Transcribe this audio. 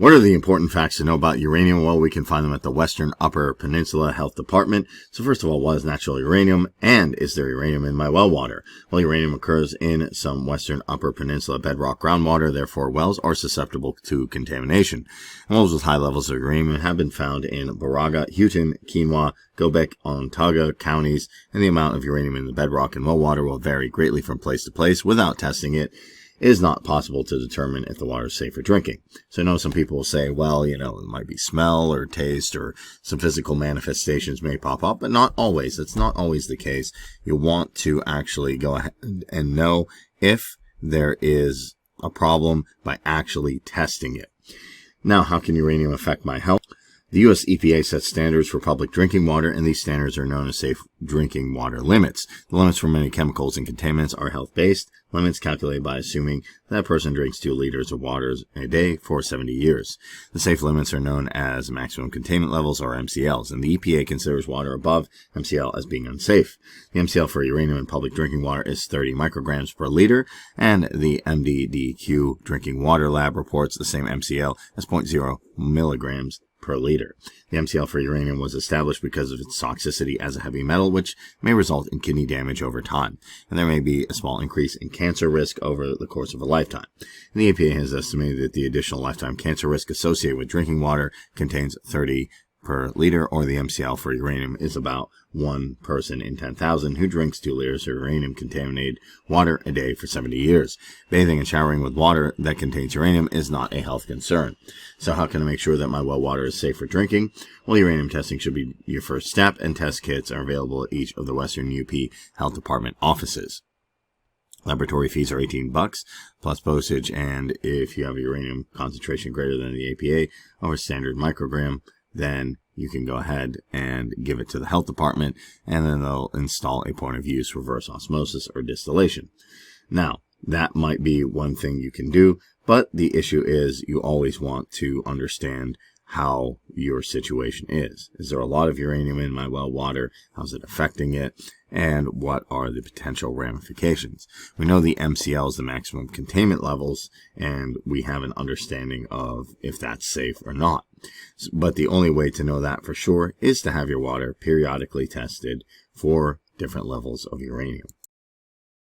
What are the important facts to know about uranium? Well, we can find them at the Western Upper Peninsula Health Department. So first of all, what is natural uranium, and is there uranium in my well water? Well, uranium occurs in some Western Upper Peninsula bedrock groundwater, therefore wells are susceptible to contamination. Wells with high levels of uranium have been found in Baraga, Houghton, Quinoa, Gobek, Onondaga counties, and the amount of uranium in the bedrock and well water will vary greatly from place to place. Without testing it, it is not possible to determine if the water is safe for drinking. So I know some people will say, well, it might be smell or taste or some physical manifestations may pop up, but not always. It's not always the case. You want to actually go ahead and know if there is a problem by actually testing it. Now, how can uranium affect my health? The U.S. EPA sets standards for public drinking water, and these standards are known as safe drinking water limits. The limits for many chemicals and contaminants are health-based. Limits calculated by assuming that a person drinks 2 liters of water a day for 70 years. The safe limits are known as maximum containment levels, or MCLs, and the EPA considers water above MCL as being unsafe. The MCL for uranium in public drinking water is 30 micrograms per liter, and the MDDQ Drinking Water Lab reports the same MCL as 0.0 milligrams per liter. The MCL for uranium was established because of its toxicity as a heavy metal, which may result in kidney damage over time, and there may be a small increase in cancer risk over the course of a lifetime. And the EPA has estimated that the additional lifetime cancer risk associated with drinking water contains 30 per liter, or the MCL for uranium is about 1 person in 10,000 who drinks 2 liters of uranium-contaminated water a day for 70 years. Bathing and showering with water that contains uranium is not a health concern. So how can I make sure that my well water is safe for drinking? Well, uranium testing should be your first step, and test kits are available at each of the Western UP Health Department offices. Laboratory fees are $18 plus postage, and if you have a uranium concentration greater than the APA or standard microgram, then you can go ahead and give it to the health department, and then they'll install a point of use reverse osmosis or distillation. Now, that might be one thing you can do, but the issue is you always want to understand how your situation is. Is there a lot of uranium in my well water? How's it affecting it? And what are the potential ramifications? We know the MCLs, the maximum containment levels, and we have an understanding of if that's safe or not. But the only way to know that for sure is to have your water periodically tested for different levels of uranium.